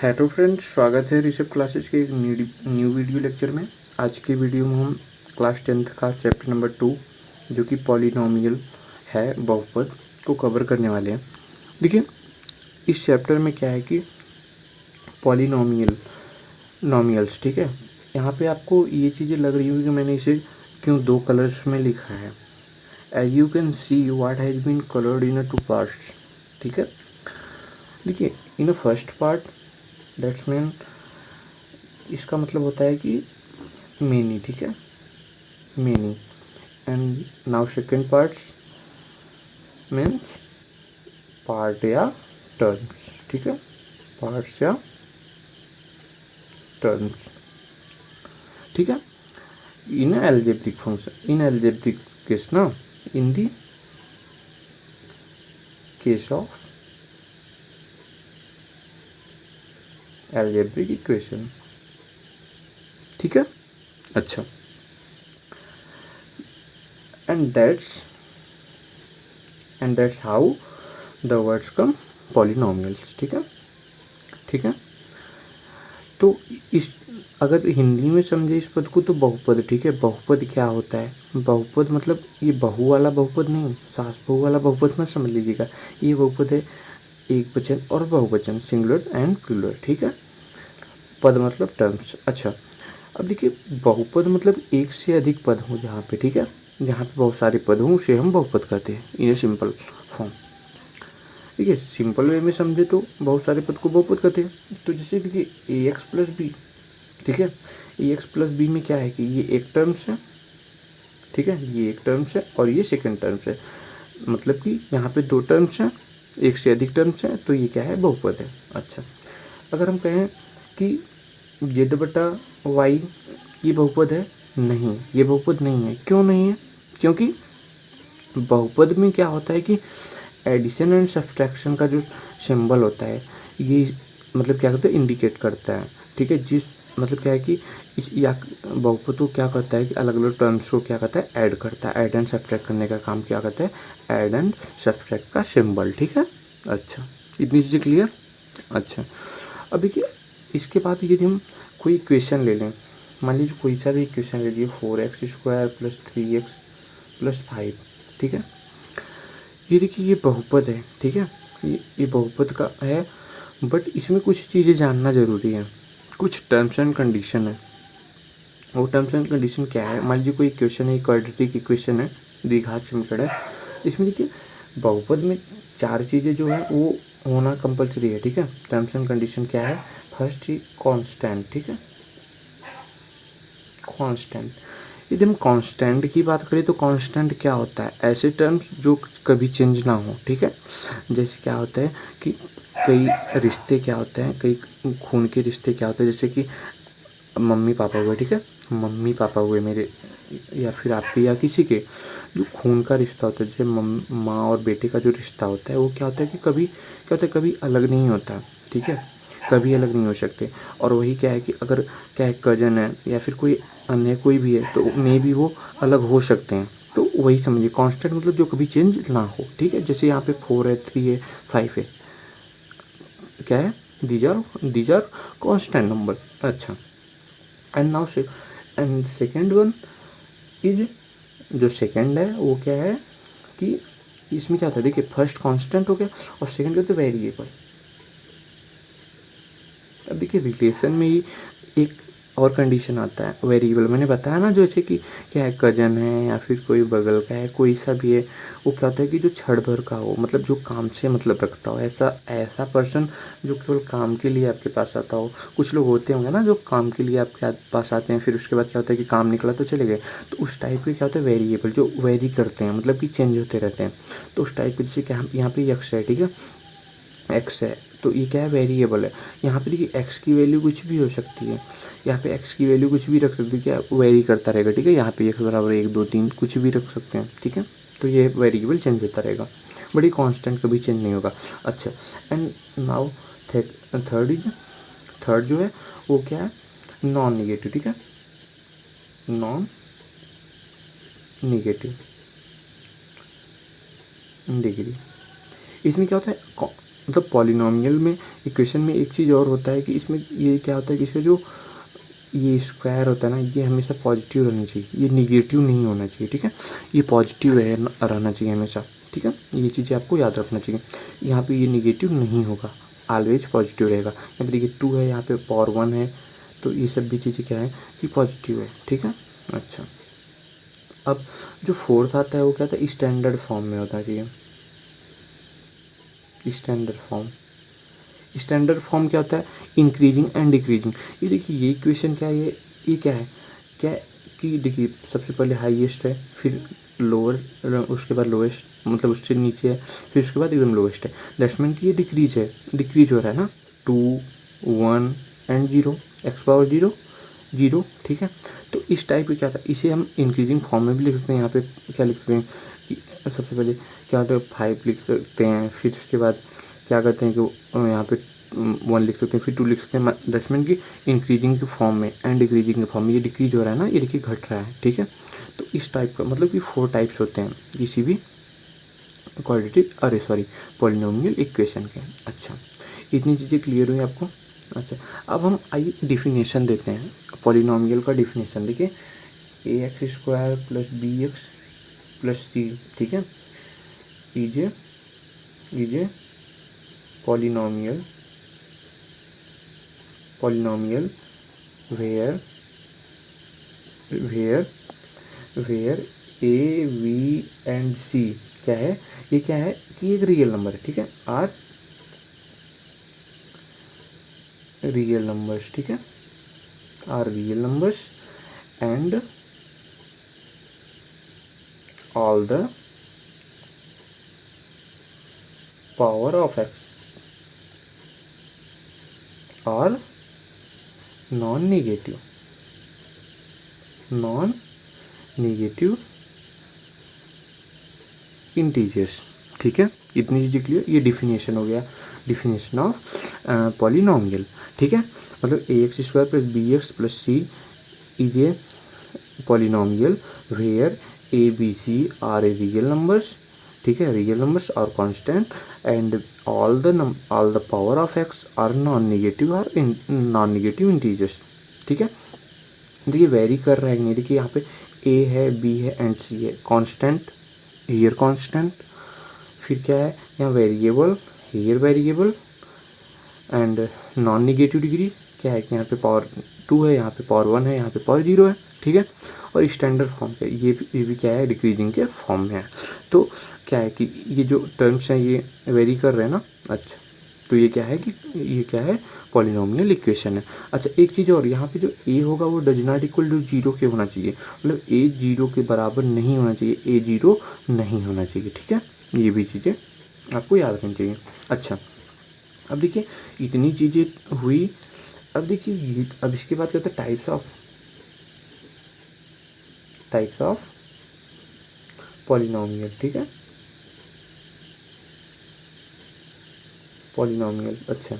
Hello friends, स्वागत है Rishabh classes के एक न्यू वीडियो लेक्चर में। आज के वीडियो में हम क्लास 10th का चैप्टर नंबर 2 जो कि पॉलिनोमियल है, बहुपद को कवर करने वाले हैं। देखिए, इस चैप्टर में क्या है कि नॉमियल्स, ठीक है। यहाँ पे आपको ये चीज़ें लग रही होंगी कि मैंने इसे क्यों दो कलर्स में लिखा है। As you can see what has been coloured in 2 parts, ठीक है। देखिए, in first part that's mean इसका मतलब होता है कि मेनी, ठीक है, many. And now second parts means part या टर्म्स, ठीक है, पार्ट्स या टर्म्स, ठीक है। In algebraic function, in algebraic case ना, in the case of algebraic equation, ठीक है। अच्छा, and that's how the words come polynomials, ठीक है, ठीक है। तो इस अगर हिंदी में समझे इस पद को तो बहुपद, ठीक है। बहुपद क्या होता है? बहुपद मतलब ये बहु वाला बहुपद नहीं, सास बहु वाला बहुपद मत समझ लीजिएगा। ये बहुपद है एक वचन और बहुवचन, सिंगुलर एंड प्लूरल, ठीक है। पद मतलब टर्म्स। अच्छा, अब देखिए, बहुपद मतलब एक से अधिक पद हो जहाँ पे, ठीक है, जहाँ पे बहुत सारे पद हों उसे हम बहुपद कहते हैं इन ए सिंपल फॉर्म। देखिए, सिंपल वे में समझे तो बहुत सारे पद को बहुपद कहते हैं। तो जैसे देखिए ए एक्स प्लस बी, ठीक है। ए एक्स प्लस बी में क्या है कि ये एक टर्म्स है, ठीक है, ये एक टर्म्स है और ये सेकेंड टर्म्स है। मतलब कि यहाँ पे दो टर्म्स हैं, एक से अधिक टर्म्स हैं, तो ये क्या है? बहुपद है। अच्छा, अगर हम कहें कि जेड बटा वाई ये बहुपद है, नहीं, ये बहुपद नहीं है। क्यों नहीं है? क्योंकि बहुपद में क्या होता है कि एडिशन एंड सब्ट्रैक्शन का जो सिंबल होता है ये मतलब क्या करता है? इंडिकेट करता है, ठीक है। जिस मतलब क्या है कि या बहुपद को क्या करता है कि अलग अलग टर्म्स को क्या करता है? ऐड करता है। ऐड एंड सब्ट्रैक्ट करने का काम क्या करता है? ऐड एंड सब्ट्रैक्ट का सिंबल, ठीक है। अच्छा, इतनी चीज़ें क्लियर। अच्छा, अब देखिए, इसके बाद यदि हम कोई इक्वेशन ले लें, मान लीजिए कोई सा भी इक्वेशन ले लीजिए, 4x² + 3x + 5, ठीक है। ये देखिए, ये बहुपद है, ठीक है, ये बहुपद का है। बट इसमें कुछ चीज़ें जानना ज़रूरी है, कुछ टर्म्स एंड कंडीशन है। वो टर्म्स एंड कंडीशन क्या है? मान लीजिए कोई इक्वेशन है, क्वाड्रेटिक इक्वेशन है, द्विघात समीकरण है। इसमें देखिए, बहुपद में चार चीज़ें जो है वो होना कंपलसरी है, ठीक है। टर्म्स एंड कंडीशन क्या है? फर्स्ट ही कांस्टेंट, ठीक है, कांस्टेंट। यदि हम कांस्टेंट की बात करें तो कांस्टेंट क्या होता है? ऐसे टर्म्स जो कभी चेंज ना हो, ठीक है। जैसे क्या होता है कि कई रिश्ते क्या होते हैं, कई खून के रिश्ते क्या होते हैं, जैसे कि मम्मी पापा हुए, ठीक है, मम्मी पापा हुए मेरे या फिर आपके या किसी के, जो खून का रिश्ता होता है, जैसे माँ और बेटे का जो रिश्ता होता है वो क्या होता है कि कभी क्या होता है, कभी अलग नहीं होता, ठीक है, कभी अलग नहीं हो सकते। और वही क्या है कि अगर क्या है कजन है या फिर कोई अन्य कोई भी है तो मे भी वो अलग हो सकते हैं। तो वही समझिए कांस्टेंट मतलब जो कभी चेंज ना हो, ठीक है। जैसे यहाँ पे 4 है, 3 है, 5 है, क्या है? These are constant number. अच्छा, and now and second one is, जो सेकेंड है वो क्या है कि इसमें क्या होता है? देखिए, फर्स्ट कांस्टेंट हो गया और सेकेंड क्या होता है? वेरिएबल। अब देखिए, रिलेशन में ही एक और कंडीशन आता है, वेरिएबल। मैंने बताया ना, जैसे कि क्या है, कजन है या फिर कोई बगल का है, कोई सा भी है, वो क्या होता है कि जो क्षण भर का हो, मतलब जो काम से मतलब रखता हो, ऐसा ऐसा पर्सन जो केवल काम के लिए आपके पास आता हो। कुछ लोग होते होंगे ना जो काम के लिए आपके पास आते हैं, फिर उसके बाद क्या होता है कि काम निकला तो चले गए। तो उस टाइप के क्या होता है? वेरिएबल, जो वेरी करते हैं, मतलब कि चेंज होते रहते हैं। तो उस टाइप के, जैसे कि हम यहाँ पे एक्स है, ठीक है, एक्स है, तो ये क्या है? वेरिएबल है। यहाँ पे देखिए एक्स की वैल्यू कुछ भी हो सकती है, यहाँ पे एक्स की वैल्यू कुछ भी रख सकते हैं, क्या वेरी करता रहेगा, ठीक है। यहाँ पे एक्स बराबर 1 2 3 कुछ भी रख सकते हैं, ठीक है। तो ये वेरिएबल चेंज होता रहेगा, बट ये कांस्टेंट कभी चेंज नहीं होगा। अच्छा, एंड नाउ थर्ड जो है वो क्या है? नॉन निगेटिव, ठीक है, नॉन निगेटिव डिग्री। इसमें क्या होता है? मतलब पॉलिनॉमियल में इक्वेशन में एक चीज़ और होता है कि इसमें ये क्या होता है कि इसका जो ये स्क्वायर होता है ना, ये हमेशा पॉजिटिव रहना चाहिए, ये निगेटिव नहीं होना चाहिए, ठीक है। ये पॉजिटिव रहना चाहिए हमेशा, ठीक है। ये चीज़ें आपको याद रखना चाहिए। यहाँ पे ये निगेटिव नहीं होगा, ऑलवेज पॉजिटिव रहेगा। यहाँ पे देखिए 2 है, यहाँ पे पावर 1 है, तो ये सब भी चीज़ें क्या है कि पॉजिटिव है, ठीक है। अच्छा, अब जो फोर्थ आता है वो क्या था, स्टैंडर्ड फॉर्म में होता चाहिए। स्टैंडर्ड फॉर्म क्या होता है, इंक्रीजिंग एंड डिक्रीजिंग। ये देखिए ये इक्वेशन क्या है, ये क्या है, क्या कि देखिए सबसे पहले हाईएस्ट है, फिर लोअर, उसके बाद लोएस्ट, मतलब उससे नीचे है, फिर उसके बाद एकदम लोएस्ट है। दैट्स मीन कि ये डिक्रीज हो रहा है ना, 2 1 एंड 0, एक्स पावर 0 0, ठीक है। तो इस टाइप का क्या था, इसे हम इंक्रीजिंग फॉर्म में भी लिख सकते हैं। यहाँ पे क्या लिख सकते हैं कि सबसे पहले क्या होता है 5 लिख सकते हैं, फिर उसके बाद क्या करते हैं कि यहाँ पे 1 लिख सकते हैं, फिर 2 लिख सकते हैं। दैट्स मीन की इंक्रीजिंग के फॉर्म में एंड डिक्रीजिंग के फॉर्म में। ये डिक्रीज हो रहा है ना, ये देखिए घट रहा है, ठीक है। तो इस टाइप का मतलब कि 4 टाइप्स होते हैं किसी भी पॉलिनोमियल इक्वेशन के। अच्छा, इतनी चीज़ें क्लियर हुई आपको। अच्छा, अब हम आइए डिफिनेशन देते हैं पॉलिनोमियल का। डिफिनेशन देखिए, ax² + bx + c, ठीक है, is a polynomial where a b and c क्या है, ये क्या है कि एक रियल नंबर है, ठीक है। आर रियल नंबर्स, ठीक है, are real numbers and all the power of x are non negative integers, ठीक है। इतनी चीज़ें क्लियर। ये डिफिनेशन हो गया, डिफिनेशन ऑफ पॉलिनोमियल, ठीक है। मतलब ax² + bx + c is a polynomial where a b c are a real numbers, ठीक है, रियल नंबर्स और constant and all the power of x are non negative integers, ठीक है। देखिए वेरी कर रहा है नहीं, देखिए यहाँ पे a है, b है एंड c है। कांस्टेंट हियर, कांस्टेंट, फिर क्या है यहाँ variable, here variable and non negative degree क्या है कि यहाँ पे पावर 2 है, यहाँ पे पावर 1 है, यहाँ पे पावर 0 है, ठीक है। और स्टैंडर्ड फॉर्म पे ये भी क्या है, डिक्रीजिंग के फॉर्म में है। तो क्या है कि ये जो टर्म्स हैं ये वेरी कर रहे हैं ना। अच्छा, तो ये क्या है कि ये क्या है, पॉलिनोमियल इक्वेशन है। अच्छा, एक चीज़ और, यहाँ पे जो a होगा वो डज नॉट इक्वल टू 0 के होना चाहिए, मतलब a 0 के बराबर नहीं होना चाहिए, a 0 नहीं होना चाहिए, ठीक है। ये भी चीज़ें आपको याद रखनी चाहिए। अच्छा, अब देखिए इतनी चीज़ें हुई। अब देखिए अब इसके बाद क्या होता है, टाइप्स ऑफ पॉलिनोमियल, ठीक है, पॉलिनोमियल। अच्छा,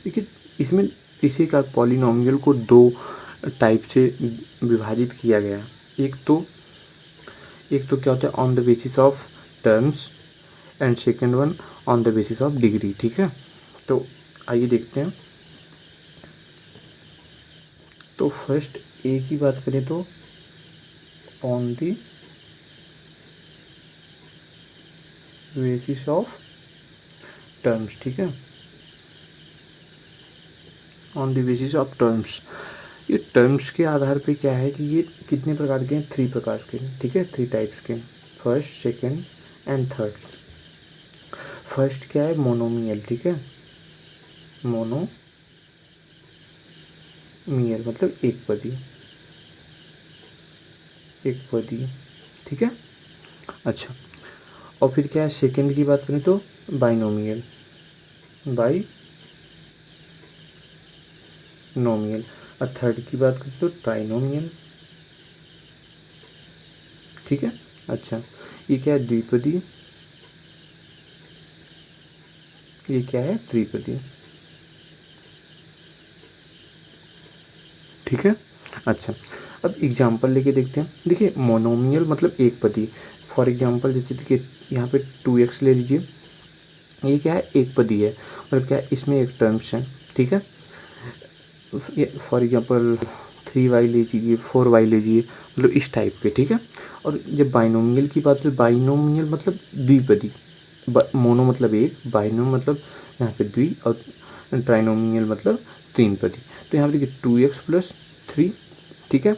देखिए इसमें इसी का पॉलिनोमियल को 2 टाइप से विभाजित किया गया। एक तो क्या होता है on the basis of terms and second one on the basis of degree, ठीक है। तो आइए देखते हैं। तो फर्स्ट ए की बात करें तो on the basis of terms, ठीक है, on the basis of terms. ये टर्म्स के आधार पे क्या है कि ये कितने प्रकार के हैं, 3 प्रकार के, ठीक है, 3 टाइप्स के, first, second and third. First क्या है, मोनोमियल, ठीक है, मोनोमियल मतलब एक पदी, ठीक है। अच्छा, और फिर क्या है, सेकेंड की बात करें तो बाइनोमियल, और थर्ड की बात करें तो ट्राइनोमियल, ठीक है। अच्छा, ये क्या है, द्विपदी, ये क्या है, त्रिपदी, ठीक है। अच्छा, अब एग्जाम्पल लेके देखते हैं। देखिए मोनोमियल मतलब एक पदी, फॉर एग्जाम्पल जैसे देखिए यहाँ पे 2x ले लीजिए, ये क्या है, एक पदी है, मतलब क्या है, इसमें एक टर्म्स है, ठीक है। फॉर एग्जांपल 3y लीजिए, 4y लीजिए, मतलब इस टाइप के, ठीक है। और जब बाइनोमियल की बात है, बाइनोमियल मतलब द्विपदी, मोनो मतलब एक, बाइनो मतलब यहाँ पे द्वि, और ट्राइनोमियल मतलब तीन पदी। तो यहाँ पे देखिए 2x+3, ठीक है,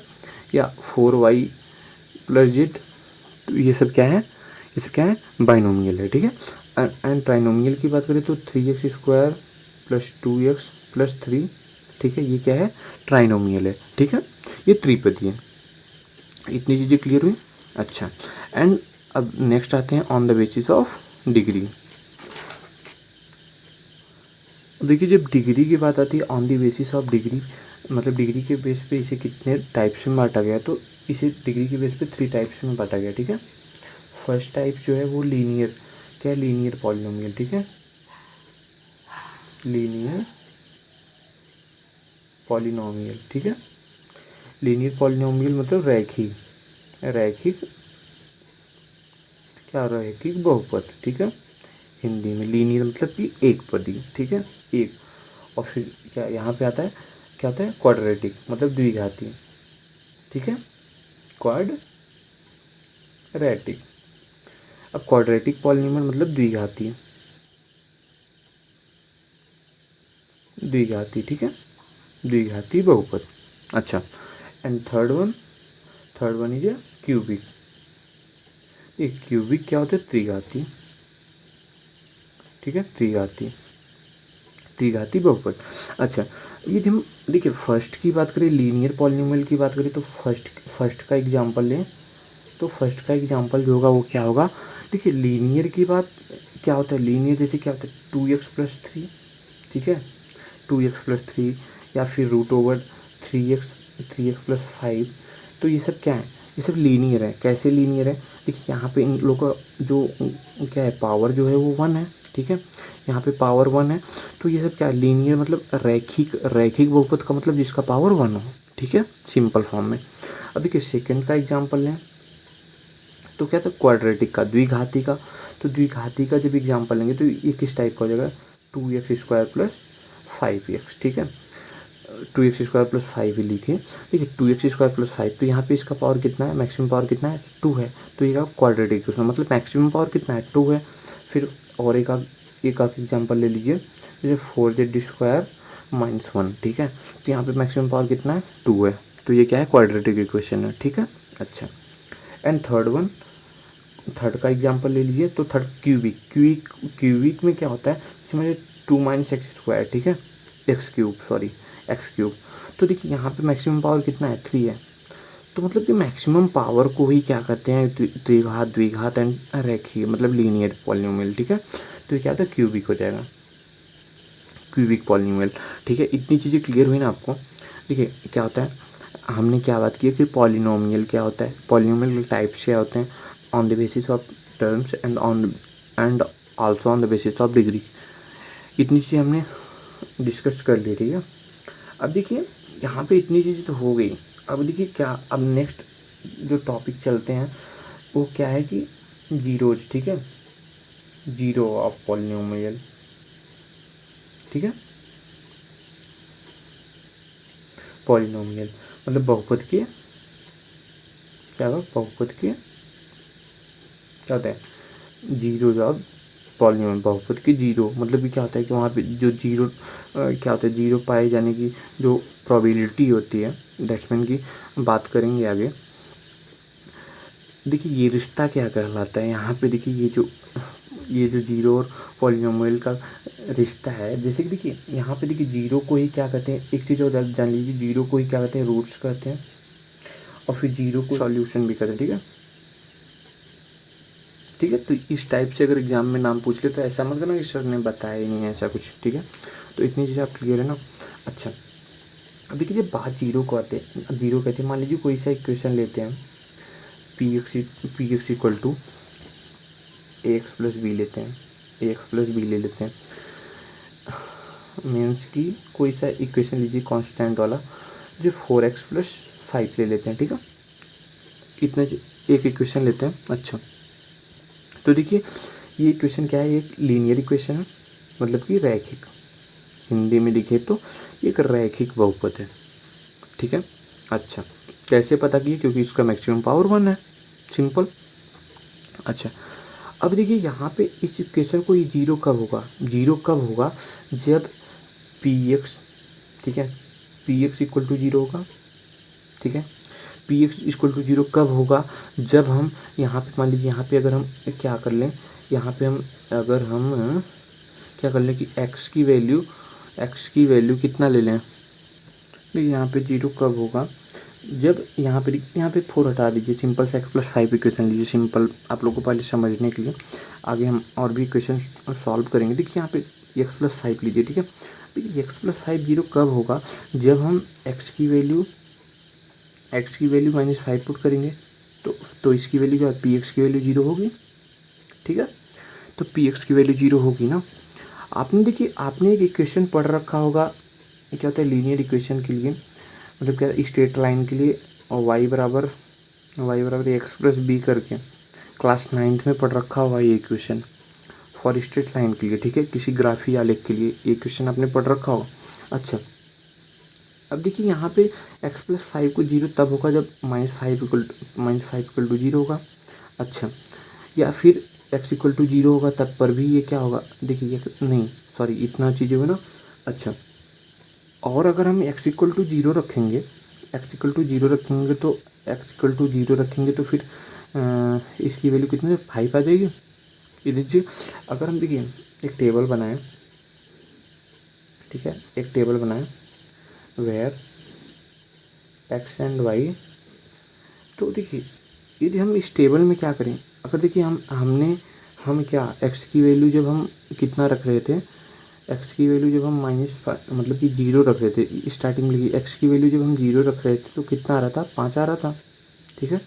या 4y+z, तो ये सब क्या है, ये सब क्या है, बाइनोमियल है, ठीक है। एंड ट्राइनोमियल की बात करें तो 3x² + 2x+3, ठीक है, ये क्या है, ट्राइनोमियल है, ठीक है, ये त्रिपदी है। इतनी चीज़ें क्लियर हुई। अच्छा, एंड अब नेक्स्ट आते हैं on the basis of degree. देखिए जब डिग्री की बात आती है, on the basis of degree, मतलब डिग्री के बेस पे इसे कितने टाइप्स में बांटा गया, तो इसे डिग्री के बेस पे 3 टाइप्स में बांटा गया, ठीक है। फर्स्ट टाइप जो है वो लीनियर, क्या है, लीनियर पॉलिनोमियल, ठीक है, लीनियर पॉलिनोमियल, ठीक है। लीनियर पॉलिनोमियल मतलब रैखिक, रैखिक क्या, रैखिक बहुपद, ठीक है। हिंदी में लीनियर मतलब कि एक पदी, ठीक है, एक। और फिर क्या यहाँ पे आता है, क्या होता है, क्वाड्रेटिक मतलब द्विघाती, ठीक है, क्वाड्रेटिक। अब क्वाड्रेटिक पॉलिनोमियल मतलब द्विघाती, द्विघाती, ठीक है, द्विघाती बहुपद। अच्छा, and third one is cubic. एक क्यूबिक क्या होता है, त्रिघाती, ठीक है, त्रिघाती, त्रिघाती बहुपद। अच्छा, ये हम देखिए फर्स्ट की बात करें, लीनियर पॉलिनोमियल की बात करें, तो फर्स्ट का एग्जांपल लें, तो फर्स्ट का एग्जांपल जो होगा वो क्या होगा, देखिए लीनियर की बात क्या होता है, लीनियर जैसे क्या होता है, 2x+3, ठीक है, 2x+3, या फिर √3x+5, तो ये सब क्या है, ये सब लीनियर है। कैसे लीनियर है, देखिए यहाँ पे इन लोगों का जो क्या है, पावर जो है वो 1 है, ठीक है, यहाँ पे पावर 1 है, तो ये सब क्या है, लीनियर मतलब रैखिक, रैखिक बहुपद का मतलब जिसका पावर 1 हो, ठीक है, सिंपल फॉर्म में। अब देखिए सेकेंड का एग्जाम्पल लें, तो क्या था, क्वाड्रेटिक का, द्विघाती का। तो द्विघाती का जब एग्जाम्पल लेंगे तो ये किस टाइप का हो जाएगा, 2x² + 5x, ठीक है, 2x² + 5 ही लिखिए। देखिए 2x² + 5, तो यहाँ पे इसका पावर कितना है, मैक्सिमम पावर कितना है, 2 है, तो ये क्वाड्रेटिक इक्वेशन मतलब मैक्सिमम पावर कितना है, 2 है। फिर और एक आध एग्जाम्पल ले लीजिए, जैसे 4z² - 1, ठीक है, तो यहाँ पे मैक्सिमम पावर कितना है, 2 है, तो ये क्या है, क्वाड्रेटिक इक्वेशन है, ठीक है। अच्छा, एंड थर्ड का एग्जांपल ले लीजिए, तो थर्ड क्यूबिक में क्या होता है, समझिए 2 - x², ठीक है, x³ तो देखिए यहाँ पे मैक्सिमम पावर कितना है, 3 है, तो मतलब कि मैक्सिमम पावर को ही क्या करते हैं, त्रिघात, द्विघात एंड रेखीय मतलब लीनियर पॉलिनोमियल, ठीक है। तो ये क्या होता है, क्यूबिक हो जाएगा, क्यूबिक पॉलिनोमियल, ठीक है। इतनी चीज़ें क्लियर हुई ना आपको। देखिए क्या होता है, हमने क्या बात की है कि पॉलिनोमियल क्या होता है, पॉलिनोमियल टाइप्स क्या होते हैं, on the basis of terms and also on the basis of degree. इतनी चीज़ें हमने डिस्कस कर ली, ठीक है। अब देखिए यहाँ पे इतनी चीज़ें तो हो गई, अब देखिए क्या, अब नेक्स्ट जो टॉपिक चलते हैं वो क्या है कि जीरोज, ठीक है, जीरो ऑफ पॉलिनोमियल, ठीक है, पॉलिनोमियल मतलब बहुपद के, क्या होगा, बहुपद के क्या होता है, जीरो ऑफ पॉलिनोमियल, बहुपद के जीरो, मतलब कि क्या होता है कि वहाँ पे जो जीरो क्या होता है, जीरो पाए जाने की जो प्रोबेबिलिटी होती है, दैट्समैन की बात करेंगे आगे। देखिए ये रिश्ता क्या कहलाता है, यहाँ पे देखिए ये जो जीरो और पॉलिनोमियल का रिश्ता है, जैसे कि देखिए यहाँ पे देखिए जीरो को ही क्या कहते हैं, एक चीज़ और जान लीजिए, जीरो को ही क्या कहते हैं, रूट्स कहते हैं, और फिर जीरो को सॉल्यूशन भी कहते हैं, ठीक है, ठीक है। तो इस टाइप से अगर एग्जाम में नाम पूछ ले तो ऐसा मत करना कि सर ने बताया ही नहीं है ऐसा कुछ, ठीक है। तो इतनी चीज़ें आप क्लियर है ना। अच्छा, अब देखिए जब बात जीरो को आते हैं, जीरो कहते हैं, मान लीजिए कोई सा इक्वेशन लेते हैं, px = ax + b लेते हैं, ax + b ले लेते हैं, मीन्स की कोई सा इक्वेशन लीजिए कांस्टेंट वाला, जो 4x + 5 ले लेते हैं, ठीक है, इतना एक इक्वेशन लेते हैं। अच्छा, तो देखिए ये इक्वेशन क्या है, एक लीनियर इक्वेशन है, मतलब कि रैखिक, हिंदी में लिखे तो एक रैखिक बहुपद है, ठीक है। अच्छा, कैसे पता किए, क्योंकि इसका मैक्सिमम पावर 1 है, सिंपल। अच्छा, अब देखिए यहाँ पे इस इक्वेशन को, ये जीरो कब होगा, जीरो कब होगा, जब पी एक्स, ठीक है, P X equal to zero होगा, ठीक है। P X equal to zero कब होगा, जब हम यहाँ पे मान लीजिए, यहाँ पे अगर हम क्या कर लें, यहाँ पे हम अगर हम क्या कर लें कि x की वैल्यू कितना ले लें, तो यहाँ पे जीरो कब होगा, जब यहाँ पे 4 हटा दीजिए, सिंपल से x+5 इक्वेशन लीजिए, सिंपल आप लोगों को पहले समझने के लिए, आगे हम और भी इक्वेशन सॉल्व करेंगे। देखिए यहाँ पे x+5 लीजिए, ठीक है। देखिए x+5 जीरो कब होगा, जब हम x की वैल्यू -5 पुट करेंगे, तो इसकी वैल्यू क्या है, पी एक्स की वैल्यू जीरो होगी, ठीक है। तो पी एक्स की वैल्यू जीरो होगी ना। आपने देखिए, आपने एक इक्वेशन पढ़ रखा होगा, क्या होता है लीनियर इक्वेशन के लिए, मतलब क्या, स्ट्रेट लाइन के लिए, और y बराबर x+b करके क्लास 9th में पढ़ रखा होगा ये इक्वेशन, फॉर स्ट्रेट लाइन के लिए, ठीक है, किसी ग्राफी आलेख के लिए ये इक्वेशन आपने पढ़ रखा होगा। अच्छा, अब देखिए यहाँ पे x+5 को जीरो तब होगा जब -5 इक्वल टू जीरो होगा। अच्छा, या फिर x इक्वल टू जीरो होगा तब पर भी ये क्या होगा, देखिए ये नहीं, सॉरी, इतना चीज़ होगा ना। अच्छा, और अगर हम x इक्वल टू जीरो रखेंगे, तो फिर इसकी वैल्यू कितनी, 5 आ जाएगी। ये देखिए, अगर हम देखिए एक टेबल बनाएं, ठीक है, एक टेबल बनाएं वेयर x एंड y, तो देखिए यदि हम इस टेबल में क्या करें, अगर देखिए हम क्या x की वैल्यू जब हम कितना रख रहे थे, x की वैल्यू जब हम -5 मतलब कि जीरो रख रहे थे, स्टार्टिंग में x की वैल्यू जब हम जीरो रख रहे थे तो कितना आ रहा था, 5 आ रहा था, ठीक है।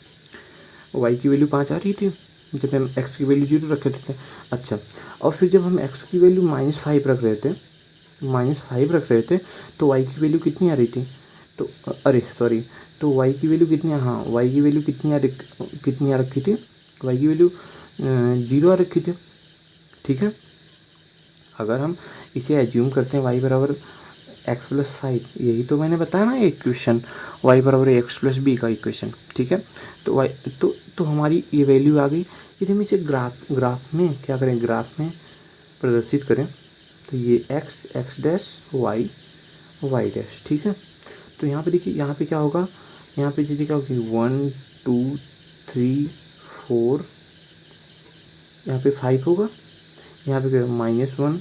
y की वैल्यू 5 आ रही थी जब हम x की वैल्यू जीरो रख रहे थे। अच्छा, और फिर जब हम x की वैल्यू -5 रख रहे थे, तो y की वैल्यू कितनी आ रही थी, तो अरे सॉरी, तो y की वैल्यू कितनी, हाँ, y की वैल्यू कितनी आ रखी थी, y की वैल्यू जीरो आ रखी थी, ठीक है। अगर हम इसे एज्यूम करते हैं y बराबर x+5, यही तो मैंने बताया ना ये इक्वेशन, y बराबर x+b का इक्वेशन, ठीक है। तो y तो हमारी ये वैल्यू आ गई। यदि हम इसे ग्राफ में क्या करें, ग्राफ में प्रदर्शित करें, तो ये x डैश y डैश, ठीक है। तो यहाँ पे देखिए, यहाँ पे क्या होगा, यहाँ पे चीज़ें क्या होगी, 1 2 3 4, यहाँ पे 5 होगा, यहाँ पे क्या, -1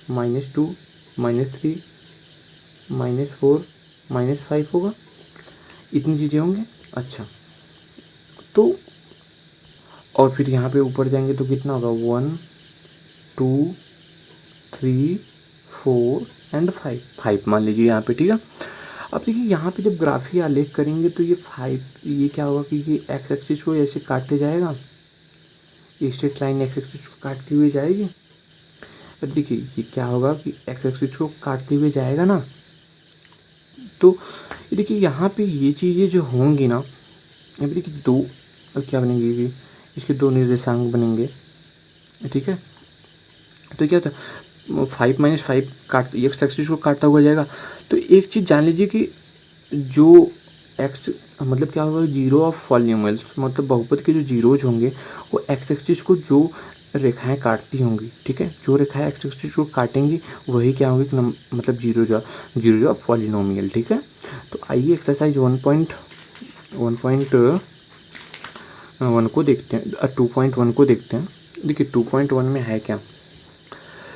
-2 -3 -4 -5 होगा, इतनी चीज़ें होंगी। अच्छा, तो और फिर यहाँ पे ऊपर जाएंगे तो कितना होगा, 1 2 3 4 एंड 5 मान लीजिए यहाँ पे, ठीक है। अब देखिए यहाँ पे जब ग्राफी आलेख करेंगे तो ये 5, ये क्या होगा कि ये एक्स एक्सिस को ऐसे काटते जाएगा, ये स्ट्रेट लाइन एक्स एक्सिस को काटती हुई जाएगी। अब देखिए ये क्या होगा कि एक्स एक्सिस को काटते हुए जाएगा ना, तो देखिए यहाँ पे ये चीज़ें जो होंगी ना, यहाँ पे देखिए दो क्या बनेंगी कि इसके दो निर्देशांक बनेंगे, ठीक है। तो क्या था, 5 -5 काट एक्स एक्सिस को काटता हुआ जाएगा। तो एक चीज़ जान लीजिए कि जो एक्स मतलब क्या होगा, जीरो ऑफ पॉलिनोमियल्स, मतलब बहुपद के जो जीरोज होंगे वो एक्स एक्सिस को जो रेखाएं काटती होंगी, ठीक है, जो रेखाएं एक्स एक्सिस को काटेंगी वही क्या होंगी, मतलब जीरो ऑफ पॉलिनोमियल, ठीक है। तो आइए एक्सरसाइज 1.1 को देखते हैं, 2.1 को देखते हैं। देखिए 2.1 में है क्या,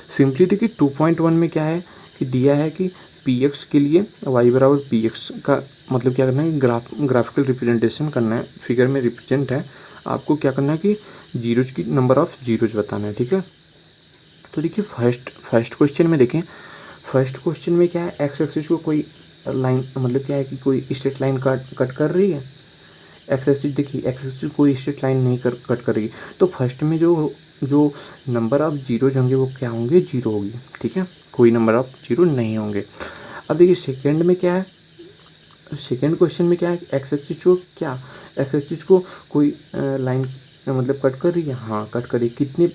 सिंपली देखिए 2.1 में क्या है कि दिया है कि पी एक्स के लिए y बराबर पी एक्स का मतलब क्या करना है, ग्राफिकल रिप्रेजेंटेशन करना है, फिगर में रिप्रेजेंट है, आपको क्या करना है कि जीरोज की नंबर ऑफ जीरोज बताना है, ठीक है। तो देखिए फर्स्ट क्वेश्चन में देखें, फर्स्ट क्वेश्चन में क्या है, एक्स एक्सिस को कोई लाइन मतलब क्या है कि कोई स्ट्रेट लाइन कट कर रही है, एक्स एक्सिस देखिए, एक्स एक्सिस कोई स्ट्रेट लाइन नहीं कट कर रही है, तो फर्स्ट में जो नंबर ऑफ जीरोज होंगे वो क्या होंगे, जीरो होगी, ठीक है, कोई नंबर ऑफ जीरो नहीं होंगे। अब देखिए सेकंड में क्या है, सेकंड क्वेश्चन में क्या है, एक्स एक्सिस को कोई लाइन मतलब कट कर रही है, हाँ कट कर रही है। कितने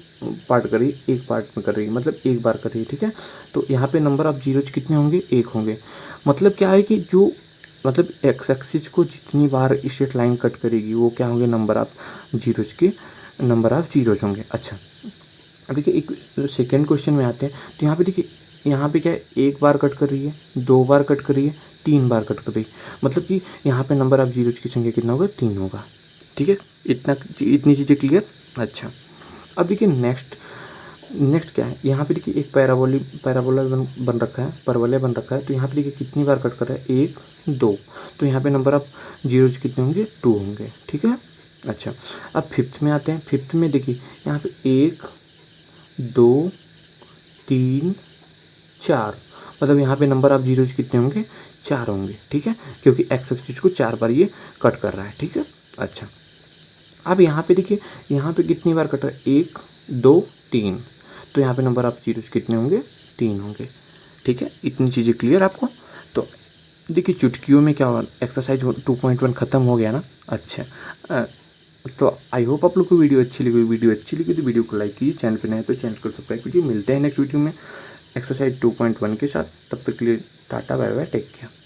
पार्ट कर रही है, एक पार्ट में कर रही है, मतलब एक बार कर रही है, ठीक है। तो यहाँ पे नंबर ऑफ जीरोज कितने होंगे, एक होंगे। मतलब क्या है कि जो मतलब एक्स एक्सिस को जितनी बार स्ट्रेट लाइन कट करेगी वो क्या होंगे, नंबर ऑफ जीरोज के नंबर ऑफ जीरोज होंगे। अच्छा अब देखिए एक सेकेंड क्वेश्चन में आते हैं। तो यहाँ पे देखिए, यहाँ पे क्या है, एक बार कट कर रही है, दो बार कट कर रही है, तीन बार कट कर रही है। मतलब कि यहाँ पे नंबर ऑफ जीरोज की संख्या कितना होगा, 3 होगा, ठीक है। इतनी चीज़ें क्लियर। अच्छा अब देखिए नेक्स्ट क्या है, यहाँ पे देखिए एक पैराबोला बन रखा है, परवलय बन रखा है। तो यहाँ पे देखिए कितनी बार कट कर रहा है, एक दो। तो यहाँ पे नंबर ऑफ जीरोज कितने होंगे, 2 होंगे, ठीक है। अच्छा अब फिफ्थ में आते हैं। फिफ्थ में देखिए यहाँ पे 1 2 3 4, मतलब यहाँ पे नंबर ऑफ जीरोज कितने होंगे, 4 होंगे, ठीक है, क्योंकि एक्स एक्सिस को 4 बार ये कट कर रहा है, ठीक है। अच्छा अब यहाँ पे देखिए, यहाँ पे कितनी बार कट रहा है, 1 2 3। तो यहाँ पे नंबर ऑफ जीरोज कितने होंगे, 3 होंगे, ठीक है। इतनी चीज़ें क्लियर आपको। तो देखिए चुटकियों में क्या होगा, एक्सरसाइज 2.1 ख़त्म हो गया ना। अच्छा तो आई होप आप लोग को वीडियो अच्छी लगी तो वीडियो को लाइक कीजिए, चैनल पे नए हैं तो चैनल को सब्सक्राइब कीजिए। मिलते हैं नेक्स्ट वीडियो में एक्सरसाइज 2.1 के साथ। तब तक के लिए tata bye bye, take care.